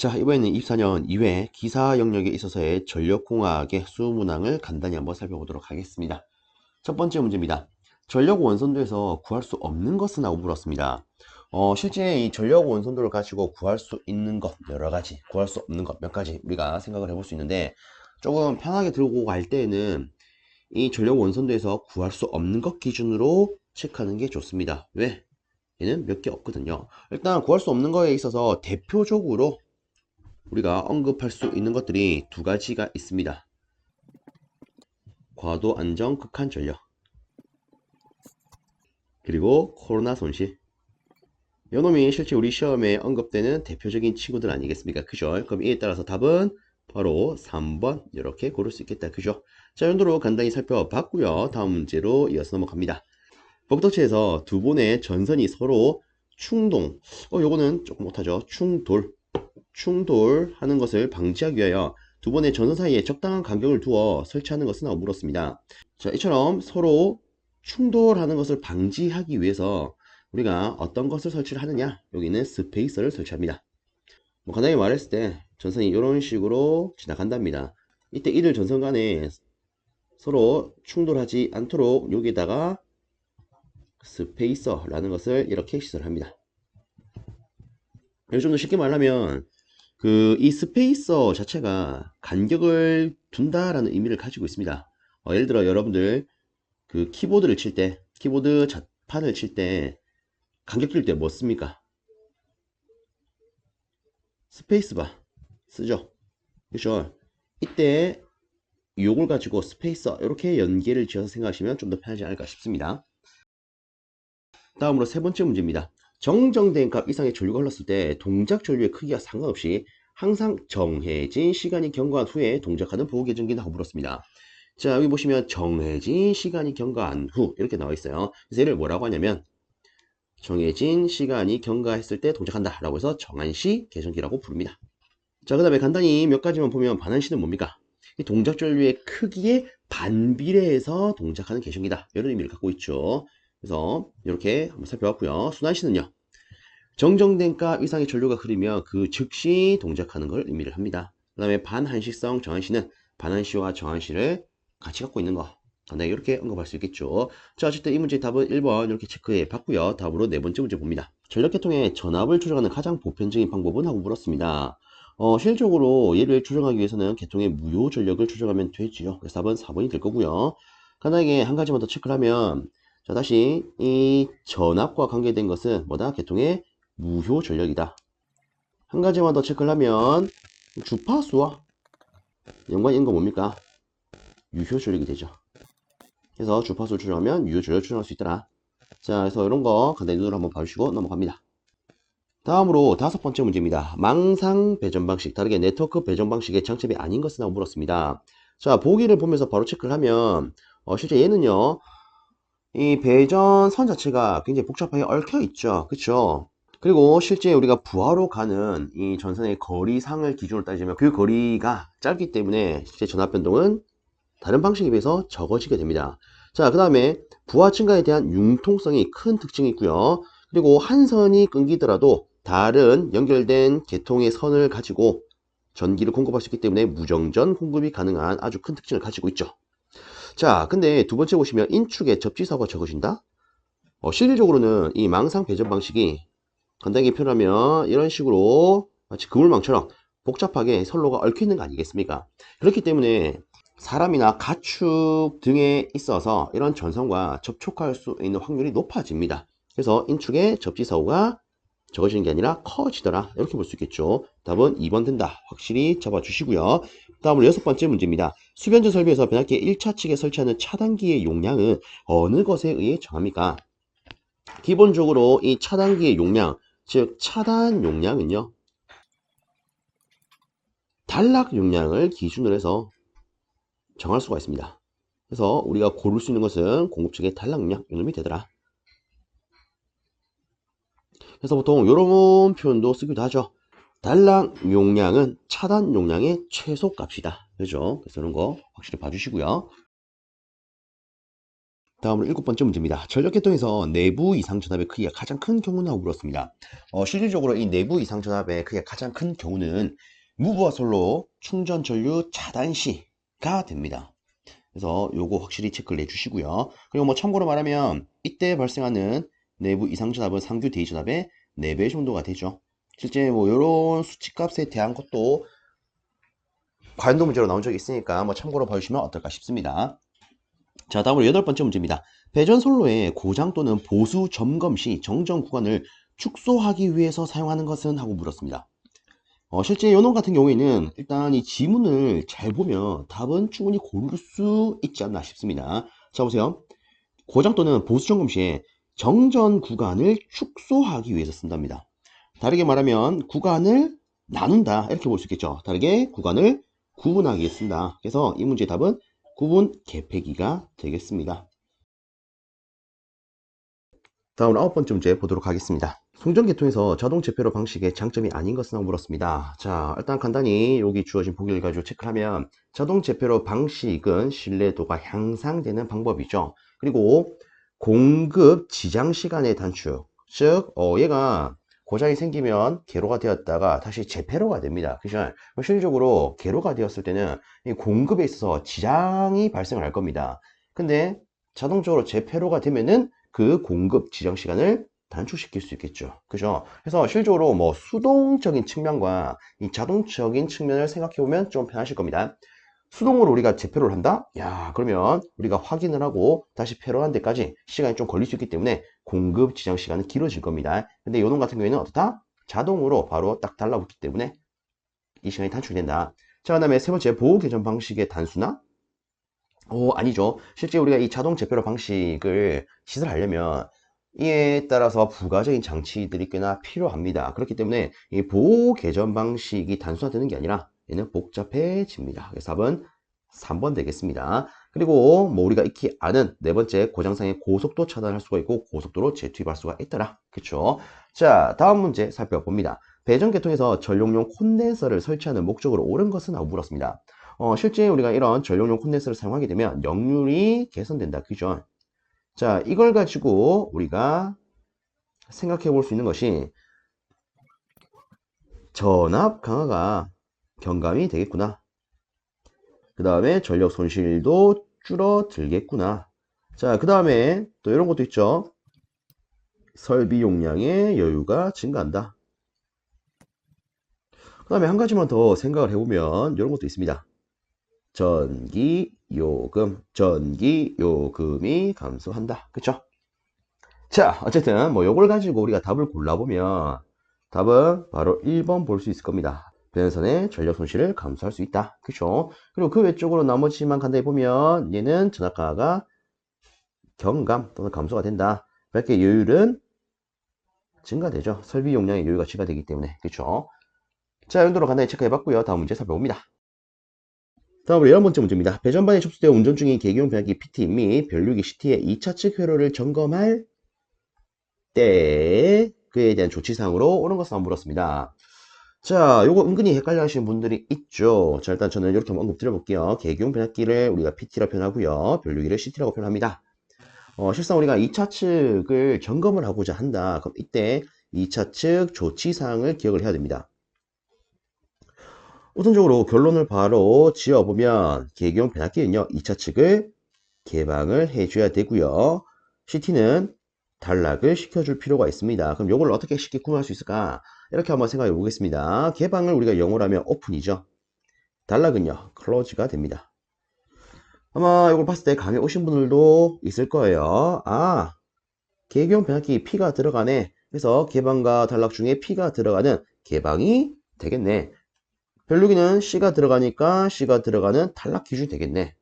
자, 이번에는 24년 2회 기사 영역에 있어서의 전력공학의 수문항을 간단히 한번 살펴보도록 하겠습니다. 첫 번째 문제입니다. 전력 원선도에서 구할 수 없는 것은 하고 물었습니다. 실제 이 전력 원선도를 가지고 구할 수 있는 것 여러 가지, 구할 수 없는 것 몇 가지 우리가 생각을 해볼 수 있는데, 조금 편하게 들고 갈 때는 이 전력 원선도에서 구할 수 없는 것 기준으로 체크하는 게 좋습니다. 왜? 얘는 몇 개 없거든요. 일단 구할 수 없는 거에 있어서 대표적으로 우리가 언급할 수 있는 것들이 두 가지가 있습니다. 과도 안정 극한 전력, 그리고 코로나 손실. 요놈이 실제 우리 시험에 언급되는 대표적인 친구들 아니겠습니까? 그죠? 그럼 이에 따라서 답은 바로 3번 이렇게 고를 수 있겠다. 그죠? 자, 이 정도로 간단히 살펴봤고요. 다음 문제로 이어서 넘어갑니다. 복덕체에서 두 본의 전선이 서로 충동, 요거는 조금 못하죠. 충돌하는 것을 방지하기 위하여 두 번의 전선 사이에 적당한 간격을 두어 설치하는 것은 하고 물었습니다. 자, 이처럼 서로 충돌하는 것을 방지하기 위해서 우리가 어떤 것을 설치를 하느냐? 여기는 스페이서를 설치합니다. 뭐 간단히 말했을 때 전선이 이런 식으로 지나간답니다. 이때 이들 전선 간에 서로 충돌하지 않도록 여기다가 스페이서라는 것을 이렇게 시설합니다. 좀 더 쉽게 말하면 이 스페이서 자체가 간격을 둔다라는 의미를 가지고 있습니다. 예를 들어 여러분들 키보드를 칠 때, 키보드 자판을 칠 때 간격 줄 때 뭐 씁니까? 스페이스바 쓰죠. 그렇죠? 이때 요걸 가지고 스페이서 이렇게 연계를 지어서 생각하시면 좀 더 편하지 않을까 싶습니다. 다음으로 세 번째 문제입니다. 정정된 값 이상의 전류가 흘렀을 때 동작 전류의 크기와 상관없이 항상 정해진 시간이 경과한 후에 동작하는 보호 계정기는 하고 물었습니다. 자, 여기 보시면 정해진 시간이 경과한 후 이렇게 나와 있어요. 그래서 얘를 뭐라고 하냐면 정해진 시간이 경과했을 때 동작한다 라고 해서 정한시 계정기라고 부릅니다. 자, 그 다음에 간단히 몇 가지만 보면 반한시는 뭡니까? 이 동작 전류의 크기에 반비례해서 동작하는 계정기다, 이런 의미를 갖고 있죠. 그래서 이렇게 한번 살펴봤고요. 순환시는요, 정정된 값 이상의 전류가 흐르면 그 즉시 동작하는 걸 의미를 합니다. 그 다음에 반한시성 정한시는 반한시와 정한시를 같이 갖고 있는 거, 네, 이렇게 언급할 수 있겠죠. 자, 어쨌든 이 문제의 답은 1번 이렇게 체크해 봤고요. 다음으로 네 번째 문제 봅니다. 전력계통의 전압을 조정하는 가장 보편적인 방법은 하고 물었습니다. 실질적으로 얘를 조정하기 위해서는 계통의 무효 전력을 조정하면 되지요. 그래서 답은 4번이 될 거고요. 간단하게 한 가지만 더 체크를 하면, 자, 다시 이 전압과 관계된 것은 뭐다? 계통의 무효 전력이다. 한 가지만 더 체크를 하면 주파수와 연관이 있는 건 뭡니까? 유효 전력이 되죠. 그래서 주파수를 조정하면 유효 전력을 조정할 수 있더라. 자, 그래서 이런 거 간단히 눈으로 한번 봐주시고 넘어갑니다. 다음으로 다섯 번째 문제입니다. 망상 배전 방식, 다르게 네트워크 배전 방식의 장점이 아닌 것은 하고 물었습니다. 자, 보기를 보면서 바로 체크를 하면 실제 얘는요, 이 배전선 자체가 굉장히 복잡하게 얽혀 있죠. 그쵸? 그리고 실제 우리가 부하로 가는 이 전선의 거리상을 기준으로 따지면 그 거리가 짧기 때문에 실제 전압 변동은 다른 방식에 비해서 적어지게 됩니다. 자, 그 다음에 부하 증가에 대한 융통성이 큰 특징이 있고요. 그리고 한 선이 끊기더라도 다른 연결된 계통의 선을 가지고 전기를 공급할 수 있기 때문에 무정전 공급이 가능한 아주 큰 특징을 가지고 있죠. 자, 근데 두 번째 보시면 인축에 접지사고가 적어진다? 실질적으로는 이 망상 배전 방식이 간단하게 표현하면 이런 식으로 마치 그물망처럼 복잡하게 선로가 얽혀 있는 거 아니겠습니까? 그렇기 때문에 사람이나 가축 등에 있어서 이런 전선과 접촉할 수 있는 확률이 높아집니다. 그래서 인축의 접지사고가 적어지는 게 아니라 커지더라, 이렇게 볼 수 있겠죠. 답은 2번 된다, 확실히 잡아주시고요. 다음으로 여섯 번째 문제입니다. 수변전 설비에서 변압기 1차 측에 설치하는 차단기의 용량은 어느 것에 의해 정합니까? 기본적으로 이 차단기의 용량, 즉 차단 용량은요, 단락 용량을 기준으로 해서 정할 수가 있습니다. 그래서 우리가 고를 수 있는 것은 공급 측의 단락 용량, 이놈이 되더라. 그래서 보통 이런 표현도 쓰기도 하죠. 단락 용량은 차단 용량의 최소값이다. 그죠? 그래서 이런 거 확실히 봐주시고요. 다음으로 7번째 문제입니다. 전력계통에서 내부 이상전압의 크기가 가장 큰 경우는 하고 물었습니다. 실질적으로 이 내부 이상전압의 크기가 가장 큰 경우는 무브와 솔로 충전 전류 차단 시가 됩니다. 그래서 요거 확실히 체크를 해주시고요. 그리고 뭐 참고로 말하면 이때 발생하는 내부 이상전압은 상규 대이전압의 4배 정도가 되죠. 실제 뭐 요런 수치값에 대한 것도 관도 문제로 나온 적이 있으니까 뭐 참고로 봐주시면 어떨까 싶습니다. 자, 다음으로 8번째 문제입니다. 배전 선로의 고장 또는 보수 점검 시 정전 구간을 축소하기 위해서 사용하는 것은 하고 물었습니다. 실제 요놈 같은 경우에는 일단 이 지문을 잘 보면 답은 충분히 고를 수 있지 않나 싶습니다. 자, 보세요. 고장 또는 보수 점검 시에 정전 구간을 축소하기 위해서 쓴답니다. 다르게 말하면 구간을 나눈다 이렇게 볼 수 있겠죠. 다르게 구간을 구분하기 위해 쓴다. 그래서 이 문제의 답은 구분 개폐기가 되겠습니다. 다음으로 9번째 문제 보도록 하겠습니다. 송전계통에서 자동 재폐로 방식의 장점이 아닌 것은 하고 물었습니다. 자, 일단 간단히 여기 주어진 보기를 가지고 체크하면 자동 재폐로 방식은 신뢰도가 향상되는 방법이죠. 그리고 공급 지장 시간의 단축, 즉 얘가 고장이 생기면 개로가 되었다가 다시 재폐로가 됩니다. 그죠? 실질적으로 개로가 되었을 때는 이 공급에 있어서 지장이 발생을 할 겁니다. 근데 자동적으로 재폐로가 되면은 그 공급 지정 시간을 단축시킬 수 있겠죠. 그죠? 그래서 실질적으로 뭐 수동적인 측면과 이 자동적인 측면을 생각해 보면 좀 편하실 겁니다. 수동으로 우리가 재폐로를 한다? 야, 그러면 우리가 확인을 하고 다시 패로한 데까지 시간이 좀 걸릴 수 있기 때문에 공급 지정 시간은 길어질 겁니다. 근데 요놈 같은 경우에는 어떻다? 자동으로 바로 딱 달라붙기 때문에 이 시간이 단축된다. 자, 그 다음에 세 번째, 보호 개전 방식의 단순화? 아니죠. 실제 우리가 이 자동 재폐로 방식을 시설하려면 이에 따라서 부가적인 장치들이 꽤나 필요합니다. 그렇기 때문에 이 보호 개전 방식이 단순화되는 게 아니라 얘는 복잡해집니다. 그래서 답은 3번 되겠습니다. 그리고 뭐 우리가 익히 아는 네 번째, 고장상의 고속도 차단할 수가 있고 고속도로 재투입할 수가 있더라. 그쵸? 자, 다음 문제 살펴봅니다. 배전계통에서 전용용 콘덴서를 설치하는 목적으로 옳은 것은 하고 물었습니다. 실제 우리가 이런 전용용 콘덴서를 사용하게 되면 역률이 개선된다. 그죠? 자, 이걸 가지고 우리가 생각해 볼 수 있는 것이 전압 강화가 경감이 되겠구나. 그 다음에 전력 손실도 줄어들겠구나. 자, 그 다음에 또 이런 것도 있죠. 설비 용량의 여유가 증가한다. 그 다음에 한 가지만 더 생각을 해보면 이런 것도 있습니다. 전기 요금이 감소한다. 그쵸? 자, 어쨌든 뭐 요걸 가지고 우리가 답을 골라보면 답은 바로 1번 볼 수 있을 겁니다. 변선의 전력 손실을 감소할 수 있다. 그쵸? 그리고 그 외쪽으로 나머지만 간단히 보면 얘는 전압 강화가 경감 또는 감소가 된다. 밝게 여율은 증가되죠. 설비 용량의 여유가 증가되기 때문에. 그쵸? 자, 이 정도로 간단히 체크해봤고요. 다음 문제 살펴봅니다. 다음으로 11번째 문제입니다. 배전반에 접수되어 운전 중인 계기용 변압기 PT 및 변류기 CT의 2차 측 회로를 점검할 때 그에 대한 조치사항으로 옳은 것을 한번 물었습니다. 자, 요거 은근히 헷갈려 하시는 분들이 있죠. 자, 일단 저는 이렇게 한번 언급 드려볼게요. 계기용 변압기를 우리가 PT라 표현하고요. 변류기를 CT라고 표현합니다. 실상 우리가 2차 측을 점검을 하고자 한다. 그럼 이때 2차 측 조치사항을 기억을 해야 됩니다. 우선적으로 결론을 바로 지어보면 계기용 변압기는요 2차 측을 개방을 해줘야 되고요. CT는 단락을 시켜줄 필요가 있습니다. 그럼 이걸 어떻게 쉽게 구분할 수 있을까? 이렇게 한번 생각해 보겠습니다. 개방을 우리가 영어로 하면 오픈이죠. 단락은요 클로즈가 됩니다. 아마 이걸 봤을 때 감이 오신 분들도 있을 거예요. 아, 계기용 변압기 P가 들어가네. 그래서 개방과 단락 중에 P가 들어가는 개방이 되겠네. 변류기는 C가 들어가니까 C가 들어가는 단락 기준이 되겠네.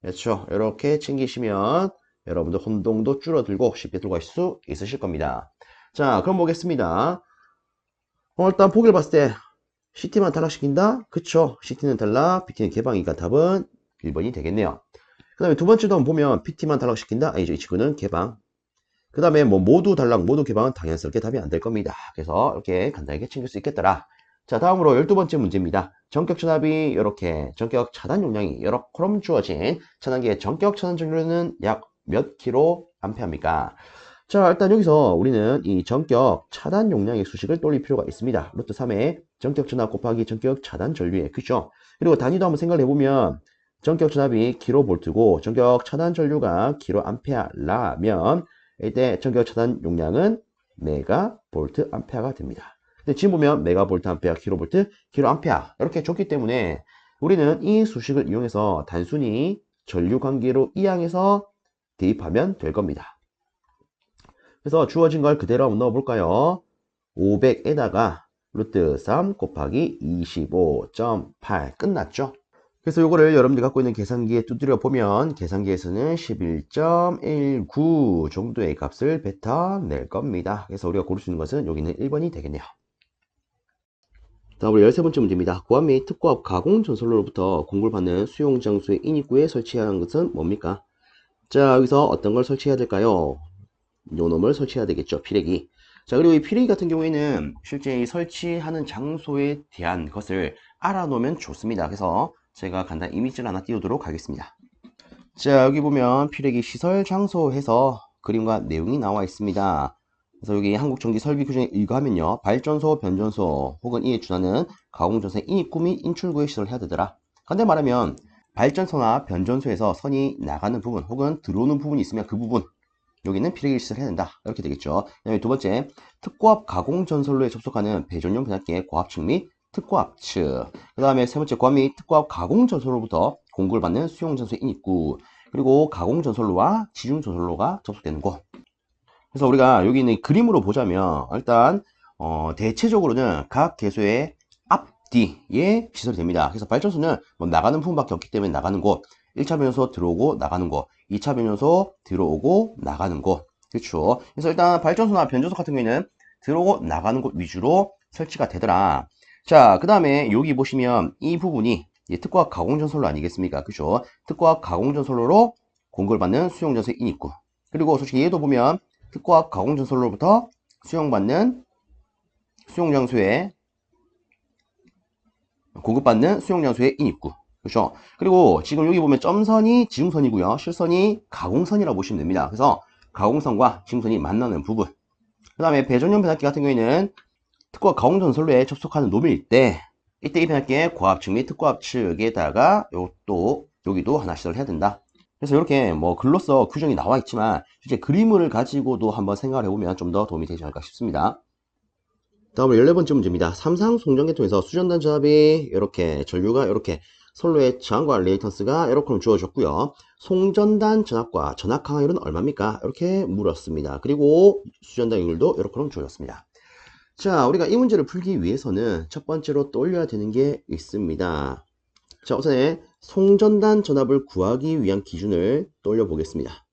그렇죠. 이렇게 챙기시면 여러분들 혼동도 줄어들고 쉽게 들어갈 수 있으실 겁니다. 자, 그럼 보겠습니다. 일단 보기를 봤을 때 CT만 단락시킨다? 그쵸. CT는 단락, PT는 개방이니까 답은 1번이 되겠네요. 그 다음에 두 번째도 한번 보면 PT만 단락시킨다? 아니죠. 이 친구는 개방. 그 다음에 뭐 모두 단락, 모두 개방은 당연스럽게 답이 안 될 겁니다. 그래서 이렇게 간단하게 챙길 수 있겠더라. 자, 다음으로 12번째 문제입니다. 전격 전압이 이렇게 전격 차단 용량이 여러 콜럼 주어진 차단기의 전격 차단 전류는 약 몇 킬로 암페어입니까? 자, 일단 여기서 우리는 이 전격 차단 용량의 수식을 떠올릴 필요가 있습니다. 루트 3의 전격 전압 곱하기 전격 차단 전류의 그죠? 그리고 단위도 한번 생각을 해보면 전격 전압이 킬로볼트고 전격 차단 전류가 킬로암페어라면 이때 전격 차단 용량은 메가볼트 암페어가 됩니다. 근데 지금 보면 메가볼트 암페어, 킬로볼트, 킬로암페어 이렇게 줬기 때문에 우리는 이 수식을 이용해서 단순히 전류 관계로 이항해서 대입하면 될 겁니다. 그래서 주어진 걸 그대로 한번 넣어볼까요? 500에다가 루트 3 곱하기 25.8 끝났죠? 그래서 요거를 여러분들이 갖고 있는 계산기에 두드려 보면 계산기에서는 11.19 정도의 값을 뱉어낼 겁니다. 그래서 우리가 고를 수 있는 것은 여기는 1번이 되겠네요. 다음 우리 13번째 문제입니다. 고압 및 특고압 가공 전선로로부터 공급을 받는 수용 장소의 인입구에 설치해야 하는 것은 뭡니까? 자, 여기서 어떤 걸 설치해야 될까요? 요 놈을 설치해야 되겠죠. 피레기. 자, 그리고 이 피레기 같은 경우에는 실제 이 설치하는 장소에 대한 것을 알아놓으면 좋습니다. 그래서 제가 간단히 이미지를 하나 띄우도록 하겠습니다. 자, 여기 보면 피레기 시설 장소 해서 그림과 내용이 나와 있습니다. 그래서 여기 한국전기설비규정에 의거하면요, 발전소, 변전소 혹은 이에 준하는 가공전선의 인입구 및 인출구에 시설을 해야 되더라. 간단히 말하면 발전소나 변전소에서 선이 나가는 부분 혹은 들어오는 부분이 있으면 그 부분, 여기는 피레기를 시설해야 된다. 이렇게 되겠죠. 그다음에 두 번째, 특고압 가공전선로에 접속하는 배전용 변압기의 고압 측 및 특고압 측. 그 다음에 세 번째, 고압 및 특고압 가공전선로부터 공급을 받는 수용전소의 인입구. 그리고 가공전선로와 지중전선로가 접속되는 곳. 그래서 우리가 여기 있는 그림으로 보자면 일단 대체적으로는 각 개소의 앞뒤에 시설이 됩니다. 그래서 발전소는 뭐 나가는 부분밖에 없기 때문에 나가는 곳, 1차 변연소 들어오고 나가는 곳, 2차 변연소 들어오고 나가는 곳. 그렇죠. 그래서 일단 발전소나 변전소 같은 경우에는 들어오고 나가는 곳 위주로 설치가 되더라. 자, 그 다음에 여기 보시면 이 부분이 특고압 가공전선로 아니겠습니까? 그렇죠. 특고압 가공전선로로 공급을 받는 수용전소의 인입구. 그리고 솔직히 얘도 보면 특고압 가공전선로부터 수용받는 수용장소에 공급받는 수용장소의 인입구. 그렇죠. 그리고 지금 여기 보면 점선이 지중선이고요. 실선이 가공선이라고 보시면 됩니다. 그래서 가공선과 지중선이 만나는 부분. 그 다음에 배전용 변압기 같은 경우에는 특고압 가공전선로에 접속하는 놈일 때 이때 이 변압기의 고압 측 및 특고압 측에다가 여기도 하나 시설을 해야 된다. 그래서 이렇게 뭐 글로써 규정이 나와 있지만 실제 그림을 가지고도 한번 생각을 해보면 좀 더 도움이 되지 않을까 싶습니다. 다음으로 14번째 문제입니다. 삼상 송전계통에서 수전단 전압이 이렇게 전류가 이렇게 선로의 저항과 레이턴스가 이렇게 주어졌고요. 송전단 전압과 전압 강하율은 얼마입니까? 이렇게 물었습니다. 그리고 수전단 연율도 이렇게 주어졌습니다. 자, 우리가 이 문제를 풀기 위해서는 첫 번째로 떠올려야 되는 게 있습니다. 자, 우선 송전단 전압을 구하기 위한 기준을 떠올려 보겠습니다.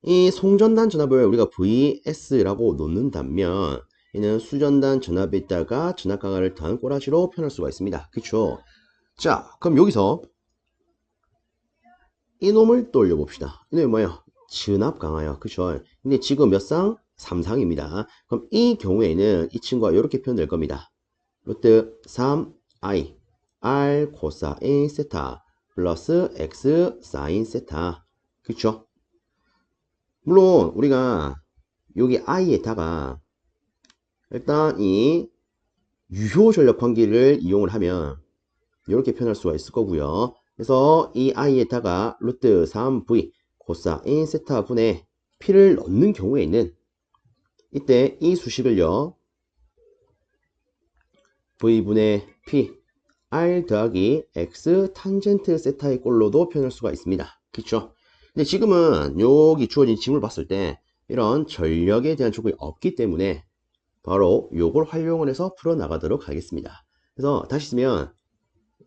이 송전단 전압을 우리가 VS라고 놓는다면 얘는 수전단 전압에다가 전압 강하를 더한 꼬라지로 표현할 수가 있습니다. 그쵸? 자, 그럼 여기서 이놈을 떠올려 봅시다. 이놈이 뭐예요? 전압 강하요. 그쵸? 근데 지금 몇 상? 3상입니다. 그럼 이 경우에는 이 친구가 이렇게 표현될 겁니다. 루트 3i r 코사인 세타 플러스 x 사인 세타. 그쵸? 물론 우리가 여기 i에다가 일단 이 유효 전력 관계를 이용을 하면 이렇게 표현할 수가 있을 거고요. 그래서 이 i에다가 루트 3v 코사인 세타 분의 p를 넣는 경우에는 이때 이 수식을요 v분의 p r 더하기 x 탄젠트 세타의 꼴로도 표현할 수가 있습니다. 그쵸? 근데 지금은 여기 주어진 지문을 봤을 때 이런 전력에 대한 조건이 없기 때문에 바로 요걸 활용을 해서 풀어나가도록 하겠습니다. 그래서 다시 쓰면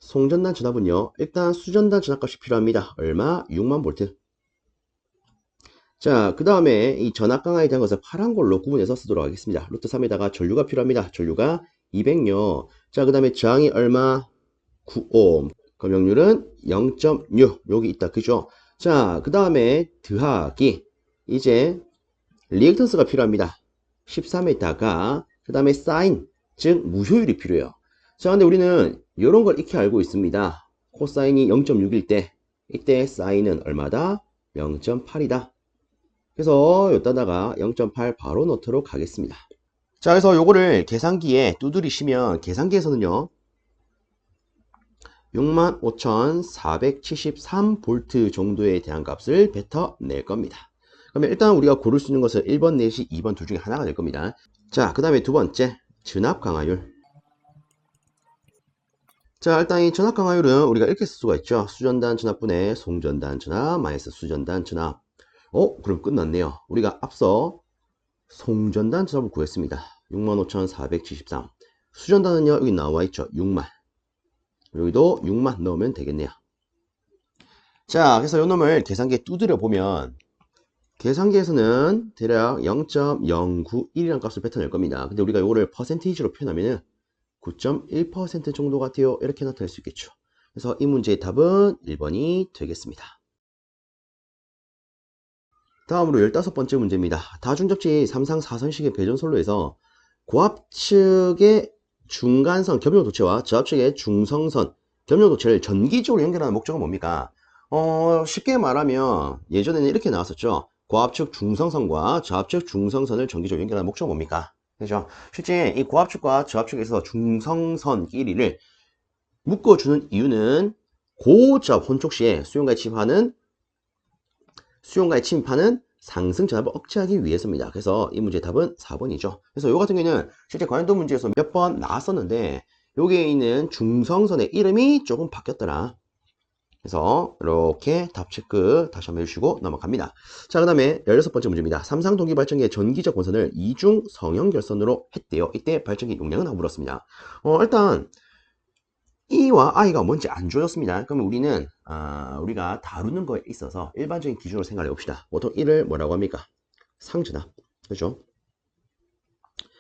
송전단 전압은요 일단 수전단 전압값이 필요합니다. 얼마? 6만 볼트. 자, 그 다음에 이 전압 강하에 대한 것을 파란 걸로 구분해서 쓰도록 하겠습니다. 루트 3에다가 전류가 필요합니다. 전류가 200요. 자, 그 다음에 저항이 얼마? 9옴. 검역률은 0.6. 여기 있다. 그죠? 자, 그 다음에 더하기 이제 리액턴스가 필요합니다. 13에다가 그 다음에 사인, 즉 무효율이 필요해요. 자, 근데 우리는 이런 걸 익히 알고 있습니다. 코사인이 0.6일 때 이때 사인은 얼마다? 0.8이다. 그래서 여기다가 0.8 바로 넣도록 하겠습니다. 자, 그래서 요거를 계산기에 두드리시면 계산기에서는요 65,473V 정도에 대한 값을 뱉어낼 겁니다. 그러면 일단 우리가 고를 수 있는 것은 1번 내지 2번 둘 중에 하나가 될 겁니다. 자, 그 다음에 두 번째 전압 강화율. 자, 일단 이 전압 강화율은 우리가 이렇게 쓸 수가 있죠. 수전단 전압분의 송전단 전압 마이너스 수전단 전압. 그럼 끝났네요. 우리가 앞서 송전단 전압을 구했습니다. 65,473. 수전단은요 여기 나와 있죠. 6만. 여기도 6만 넣으면 되겠네요. 자, 그래서 요 놈을 계산기에 두드려 보면 계산기에서는 대략 0.091이라는 값을 뱉어낼 겁니다. 근데 우리가 요거를 퍼센테이지로 표현하면은 9.1% 정도 같아요. 이렇게 나타낼 수 있겠죠. 그래서 이 문제의 답은 1번이 되겠습니다. 다음으로 15번째 문제입니다. 다중접지 3상 4선식의 배전솔로에서 고압 측의 중간선 겹용도체와 저압 측의 중성선 겹용도체를 전기적으로 연결하는 목적은 뭡니까? 쉽게 말하면 예전에는 이렇게 나왔었죠. 고압측 중성선과 저압측 중성선을 전기적으로 연결하는 목적은 뭡니까? 그죠? 실제 이 고압측과 저압측에서 중성선 끼리를 묶어주는 이유는 고저압 혼촉 시에 수용가에 침입하는 상승 전압을 억제하기 위해서입니다. 그래서 이 문제의 답은 4번이죠. 그래서 이 같은 경우에는 실제 관련도 문제에서 몇 번 나왔었는데 여기에 있는 중성선의 이름이 조금 바뀌었더라. 그래서 이렇게 답 체크 다시 한번 해주시고 넘어갑니다. 자, 그 다음에 16번째 문제입니다. 삼상 동기 발전기의 전기적 원선을 이중 성형 결선으로 했대요. 이때 발전기 용량은 하고 물었습니다. 일단 E와 I가 뭔지 안 주어졌습니다. 그러면 우리는 우리가 다루는 거에 있어서 일반적인 기준으로 생각해 봅시다. 보통 E를 뭐라고 합니까? 상전압, 그죠?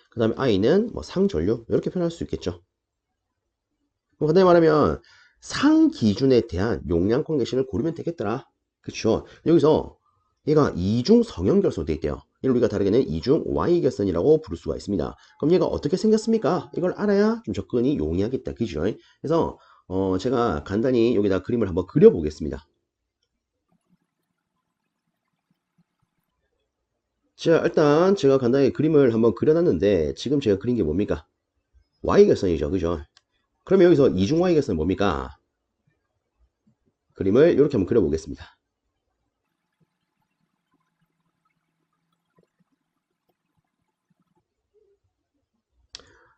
그 다음에 I는 뭐 상전류 이렇게 표현할 수 있겠죠. 그럼 간단히 말하면 상기준에 대한 용량 관계식을 고르면 되겠더라. 그쵸? 여기서 얘가 이중 성형결선으로 되어 있대요. 이를 우리가 다르게는 이중 Y결선이라고 부를 수가 있습니다. 그럼 얘가 어떻게 생겼습니까? 이걸 알아야 좀 접근이 용이하겠다. 그죠? 그래서 제가 간단히 여기다 그림을 한번 그려보겠습니다. 자, 일단 제가 간단히 그림을 한번 그려놨는데 지금 제가 그린 게 뭡니까? Y결선이죠. 그죠? 그러면 여기서 이중 Y결선은 뭡니까? 그림을 이렇게 한번 그려보겠습니다.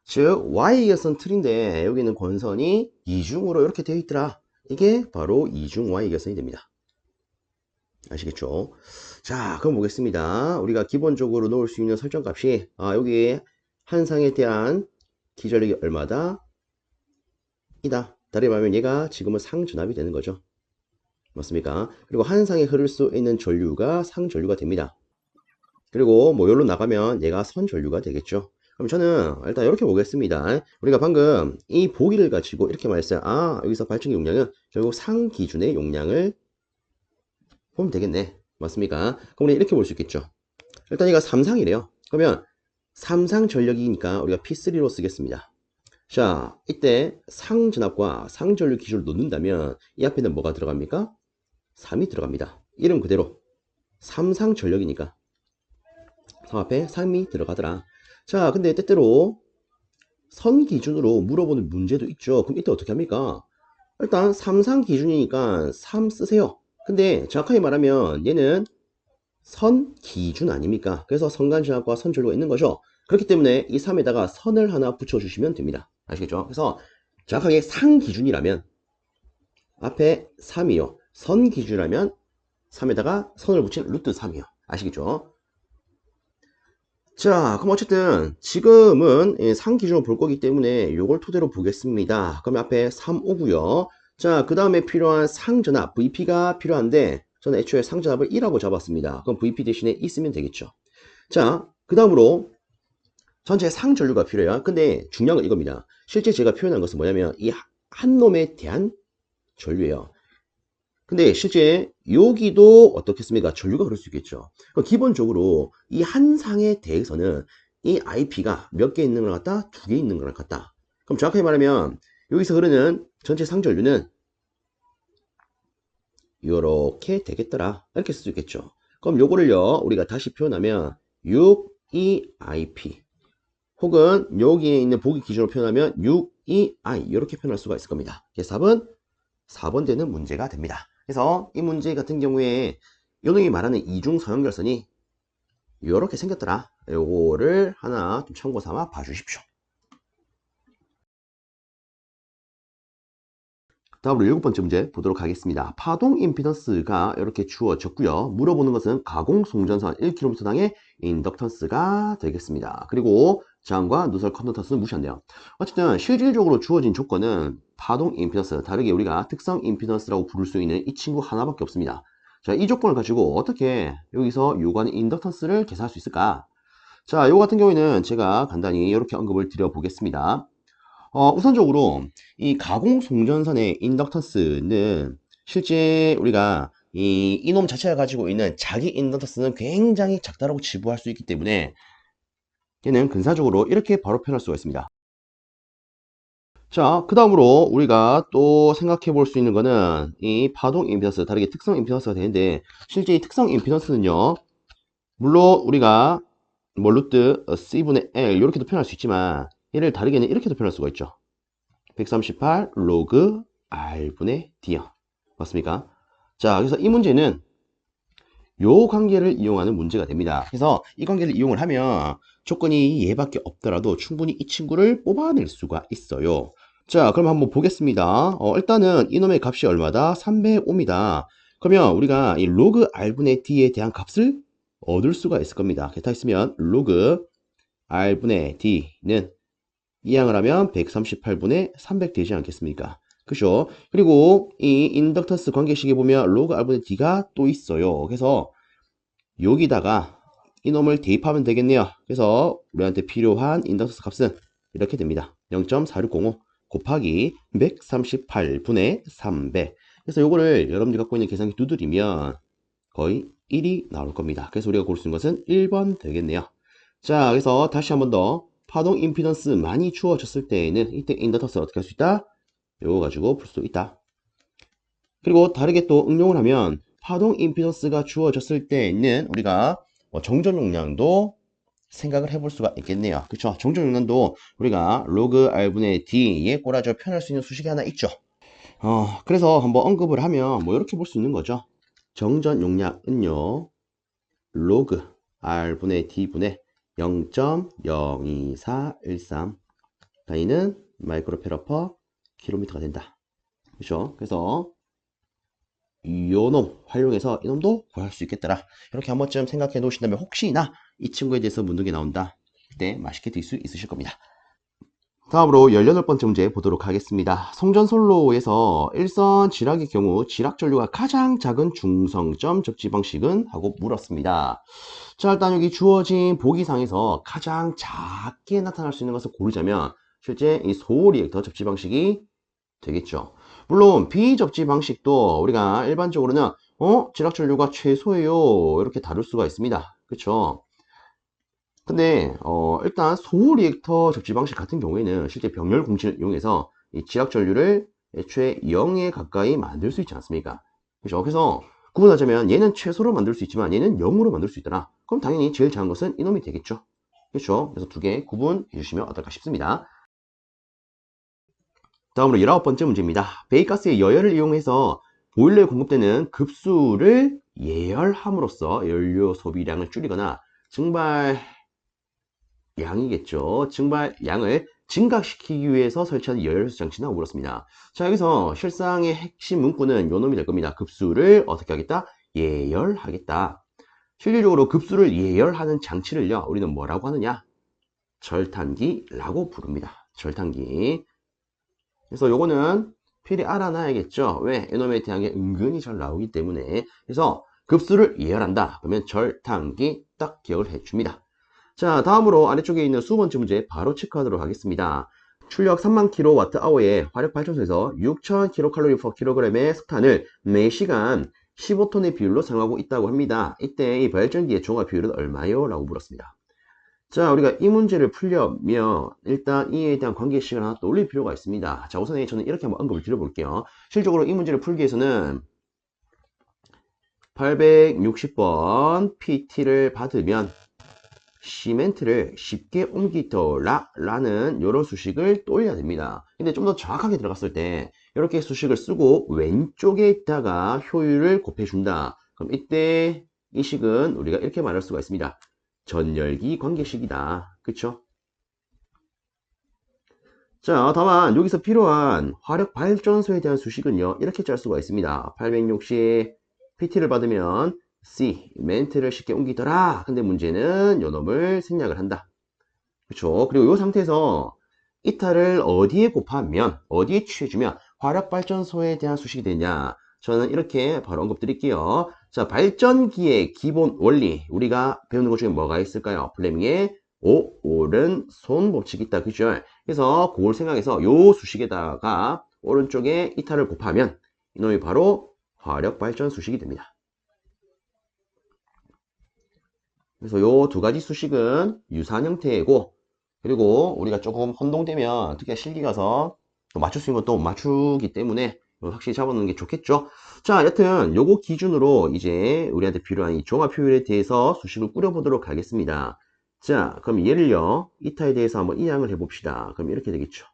즉 Y결선 틀인데 여기는 권선이 이중으로 이렇게 되어 있더라. 이게 바로 이중 Y결선이 됩니다. 아시겠죠? 자, 그럼 보겠습니다. 우리가 기본적으로 넣을 수 있는 설정값이 여기 한 상에 대한 기전력이 얼마다? 이다. 다르게 말하면 얘가 지금은 상전압이 되는 거죠. 맞습니까? 그리고 한 상에 흐를 수 있는 전류가 상전류가 됩니다. 그리고 뭐 여기로 나가면 얘가 선전류가 되겠죠. 그럼 저는 일단 이렇게 보겠습니다. 우리가 방금 이 보기를 가지고 이렇게 말했어요. 여기서 발전기 용량은 결국 상기준의 용량을 보면 되겠네. 맞습니까? 그럼 우리 이렇게 볼 수 있겠죠. 일단 얘가 3상이래요. 그러면 3상 전력이니까 우리가 P3로 쓰겠습니다. 자, 이때 상전압과 상전류 기준을 놓는다면 이 앞에는 뭐가 들어갑니까? 3이 들어갑니다. 이름 그대로 3상 전력이니까 3 앞에 3이 들어가더라. 자, 근데 때때로 선 기준으로 물어보는 문제도 있죠. 그럼 이때 어떻게 합니까? 일단 3상 기준이니까 3 쓰세요. 근데 정확하게 말하면 얘는 선 기준 아닙니까? 그래서 선간전압과 선전류가 있는 거죠. 그렇기 때문에 이 3에다가 선을 하나 붙여주시면 됩니다. 아시겠죠? 그래서 정확하게 상 기준이라면 앞에 3이요. 선 기준이라면 3에다가 선을 붙인 루트 3이요. 아시겠죠? 자, 그럼 어쨌든 지금은 상 기준으로 볼 거기 때문에 이걸 토대로 보겠습니다. 그럼 앞에 3 오고요. 자, 그 다음에 필요한 상전압 VP가 필요한데 저는 애초에 상전압을 1하고 잡았습니다. 그럼 VP 대신에 2 쓰면 되겠죠. 자, 그 다음으로 전체 상전류가 필요해요. 근데 중요한 건 이겁니다. 실제 제가 표현한 것은 뭐냐면 이 한 놈에 대한 전류예요. 근데 실제 여기도 어떻겠습니까? 전류가 흐를 수 있겠죠. 그럼 기본적으로 이 한 상에 대해서는 이 IP가 몇 개 있는 것 같다? 2개 있는 것 같다. 그럼 정확하게 말하면 여기서 흐르는 전체 상전류는 요렇게 되겠더라. 이렇게 쓸 수 있겠죠. 그럼 요거를요, 우리가 다시 표현하면 6EIP 혹은 여기에 있는 보기 기준으로 표현하면 6EI 이렇게 표현할 수가 있을 겁니다. 그래서 답은 4번 되는 문제가 됩니다. 그래서 이 문제 같은 경우에 요놈이 말하는 이중 서연결선이 이렇게 생겼더라. 요거를 하나 좀 참고 삼아 봐주십시오. 다음으로 7번째 문제 보도록 하겠습니다. 파동 임피던스가 이렇게 주어졌고요. 물어보는 것은 가공 송전선 1km당의 인덕턴스가 되겠습니다. 그리고 저항과 누설 컨덕턴스는 무시한대요. 어쨌든 실질적으로 주어진 조건은 파동 임피던스, 다르게 우리가 특성 임피던스라고 부를 수 있는 이 친구 하나밖에 없습니다. 자, 이 조건을 가지고 어떻게 여기서 요구하는 인덕턴스를 계산할 수 있을까? 자, 이거 같은 경우에는 제가 간단히 이렇게 언급을 드려 보겠습니다. 우선적으로 이 가공 송전선의 인덕턴스는 실제 우리가 이놈 자체가 가지고 있는 자기 인덕턴스는 굉장히 작다라고 치부할 수 있기 때문에 얘는 근사적으로 이렇게 바로 표현할 수가 있습니다. 자, 그 다음으로 우리가 또 생각해 볼 수 있는 거는 이 파동 임피던스, 다르게 특성 임피던스가 되는데 실제 이 특성 임피던스는요, 물론 우리가 뭐 루트 C분의 L 이렇게도 표현할 수 있지만 얘를 다르게는 이렇게도 표현할 수가 있죠. 138 로그 R분의 D요. 맞습니까? 자, 그래서 이 문제는 요 관계를 이용하는 문제가 됩니다. 그래서 이 관계를 이용을 하면 조건이 얘밖에 없더라도 충분히 이 친구를 뽑아낼 수가 있어요. 자, 그럼 한번 보겠습니다. 일단은 이놈의 값이 얼마다? 305입니다. 그러면 우리가 이 로그 R분의 D에 대한 값을 얻을 수가 있을 겁니다. 게타 있으면 로그 R분의 D는 이항을 하면 138분의 300 되지 않겠습니까? 그죠? 그리고 이 인덕턴스 관계식에 보면 로그 R분의 D가 또 있어요. 그래서 여기다가 이놈을 대입하면 되겠네요. 그래서 우리한테 필요한 인덕턴스 값은 이렇게 됩니다. 0.4605 곱하기 138분의 300. 그래서 요거를 여러분들이 갖고 있는 계산기 두드리면 거의 1이 나올 겁니다. 그래서 우리가 고를 수 있는 것은 1번 되겠네요. 자, 그래서 다시 한번 더 파동 임피던스 많이 주어졌을 때에는 이때 인덕턴스를 어떻게 할 수 있다? 요거 가지고 풀 수 있다. 그리고 다르게 또 응용을 하면 파동 임피던스가 주어졌을 때에는 우리가 정전 용량도 생각을 해볼 수가 있겠네요. 그렇죠? 정전 용량도 우리가 로그 R분의 D에 꼬라져 표현할 수 있는 수식이 하나 있죠. 그래서 한번 언급을 하면 뭐 이렇게 볼 수 있는 거죠. 정전 용량은요, 로그 R분의 D분의 0.02413 단위는 마이크로페라 퍼 킬로미터가 된다. 그렇죠? 그래서 요놈 활용해서 이놈도 구할 수 있겠더라. 이렇게 한 번쯤 생각해 놓으신다면 혹시나 이 친구에 대해서 묻는 게 나온다. 그때 맛있게 드실 수 있으실 겁니다. 다음으로 18번째 문제 보도록 하겠습니다. 송전솔로에서 일선 지락의 경우 지락 전류가 가장 작은 중성점 접지 방식은? 하고 물었습니다. 자, 일단 여기 주어진 보기상에서 가장 작게 나타날 수 있는 것을 고르자면 실제 이 소리액터 접지 방식이 되겠죠. 물론 비접지 방식도 우리가 일반적으로는 지락 전류가 최소예요 이렇게 다룰 수가 있습니다. 그렇죠? 근데 일단 소호 리액터 접지 방식 같은 경우에는 실제 병렬 공식을 이용해서 이 지락 전류를 애초에 0에 가까이 만들 수 있지 않습니까? 그렇죠? 그래서 구분하자면 얘는 최소로 만들 수 있지만 얘는 0으로 만들 수 있더라. 그럼 당연히 제일 작은 것은 이놈이 되겠죠. 그렇죠? 그래서 두 개 구분해 주시면 어떨까 싶습니다. 다음으로 19번째 문제입니다. 배기가스의 여열을 이용해서 보일러에 공급되는 급수를 예열함으로써 연료 소비량을 줄이거나 증발 양이겠죠. 증발량을 증가시키기 위해서 설치한 열수 장치나 물었습니다. 자, 여기서 실상의 핵심 문구는 요 놈이 될 겁니다. 급수를 어떻게 하겠다? 예열하겠다. 실질적으로 급수를 예열하는 장치를요, 우리는 뭐라고 하느냐? 절탄기라고 부릅니다. 절탄기. 그래서 요거는 필히 알아놔야겠죠. 왜? 이놈에 대한 게 은근히 잘 나오기 때문에. 그래서 급수를 예열한다. 그러면 절탄기 딱 기억을 해줍니다. 자, 다음으로 아래쪽에 있는 20번째 문제 바로 체크하도록 하겠습니다. 출력 3만 kWh의 화력 발전소에서 6,000kcal/kg의 석탄을 매시간 15톤의 비율로 사용하고 있다고 합니다. 이때 이 발전기의 종합 비율은 얼마요? 라고 물었습니다. 자, 우리가 이 문제를 풀려면 일단 이에 대한 관계식을 하나 또 올릴 필요가 있습니다. 자, 우선 저는 이렇게 한번 언급을 드려볼게요. 실질적으로 이 문제를 풀기 위해서는 860번 PT를 받으면 시멘트를 쉽게 옮기더라 라는 이런 수식을 또 올려야 됩니다. 근데 좀 더 정확하게 들어갔을 때 이렇게 수식을 쓰고 왼쪽에 있다가 효율을 곱해준다. 그럼 이때 이 식은 우리가 이렇게 말할 수가 있습니다. 전열기 관계식이다. 그쵸? 자, 다만 여기서 필요한 화력 발전소에 대한 수식은요, 이렇게 짤 수가 있습니다. 860 PT를 받으면 C, 멘트를 쉽게 옮기더라. 근데 문제는 요 놈을 생략을 한다. 그쵸? 그리고 이 상태에서 이탈을 어디에 곱하면, 어디에 취해주면 화력 발전소에 대한 수식이 되냐? 저는 이렇게 바로 언급 드릴게요. 자, 발전기의 기본 원리, 우리가 배우는 것 중에 뭐가 있을까요? 플레밍의 오른손 법칙이 있다. 그죠? 그래서 그걸 생각해서 요 수식에다가 오른쪽에 이탈을 곱하면 이놈이 바로 화력 발전 수식이 됩니다. 그래서 요 두 가지 수식은 유사한 형태이고, 그리고 우리가 조금 혼동되면 특히 실기 가서 또 맞출 수 있는 것도 못 맞추기 때문에 확실히 잡아놓는 게 좋겠죠. 자, 여튼 요거 기준으로 이제 우리한테 필요한 이 종합 효율에 대해서 수식을 꾸려보도록 하겠습니다. 자, 그럼 얘를요, 이타에 대해서 한번 이항을 해봅시다. 그럼 이렇게 되겠죠.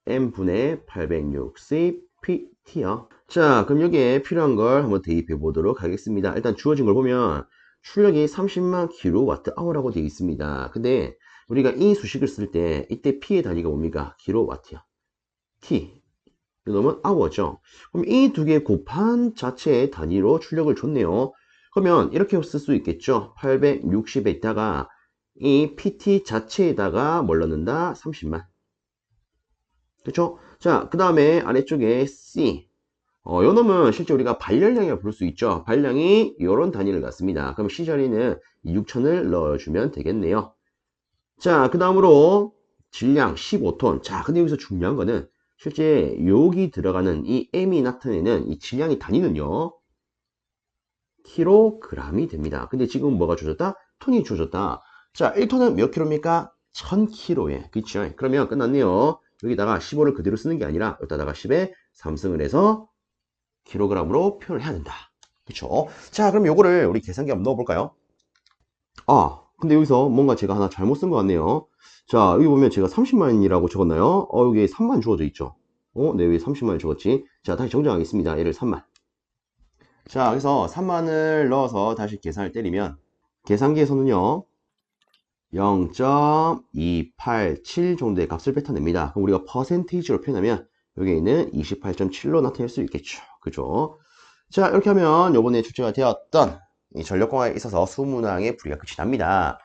CM분의 860 PT요. 자, 그럼 여기에 필요한 걸 한번 대입해 보도록 하겠습니다. 일단 주어진 걸 보면 출력이 30만 kWh라고 되어 있습니다. 근데 우리가 이 수식을 쓸 때 이때 P의 단위가 뭡니까? kW야. T. 이놈은 hour죠. 그럼 이 두 개 곱한 자체의 단위로 출력을 줬네요. 그러면 이렇게 쓸 수 있겠죠. 860에 있다가 이 PT 자체에다가 뭘 넣는다? 30만. 그렇죠? 자, 그 다음에 아래쪽에 C. 요 놈은 실제 우리가 발열량이라고 부를 수 있죠. 발량이 이런 단위를 갖습니다. 그럼 C 자리는 6000을 넣어주면 되겠네요. 자, 그 다음으로 질량 15톤. 자, 근데 여기서 중요한 거는 실제 여기 들어가는 이 M이 나타내는 이 질량의 단위는요, 킬로그램이 됩니다. 근데 지금 뭐가 주어졌다? 톤이 주어졌다. 자, 1톤은 몇 킬로입니까? 1000kg에. 그쵸? 그러면 끝났네요. 여기다가 15를 그대로 쓰는 게 아니라 여기다가 10에 3승을 해서 킬로그램으로 표현을 해야 된다. 그쵸? 자, 그럼 요거를 우리 계산기 한번 넣어볼까요? 아, 근데 여기서 뭔가 제가 하나 잘못 쓴 것 같네요. 자, 여기 보면 제가 30만이라고 적었나요? 여기 3만 주어져 있죠. 네, 왜 30만을 적었지? 자, 다시 정정하겠습니다. 얘를 3만. 자, 그래서 3만을 넣어서 다시 계산을 때리면 계산기에서는요 0.287 정도의 값을 뱉어냅니다. 그럼 우리가 퍼센테이지로 표현하면 여기에 있는 28.7로 나타낼 수 있겠죠. 그죠? 자, 이렇게 하면 요번에 출제가 되었던 이 전력공학에 있어서 수문항의 풀이가 끝이 납니다.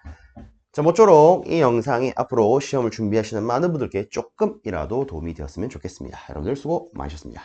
자, 모쪼록 이 영상이 앞으로 시험을 준비하시는 많은 분들께 조금이라도 도움이 되었으면 좋겠습니다. 여러분들 수고 많으셨습니다.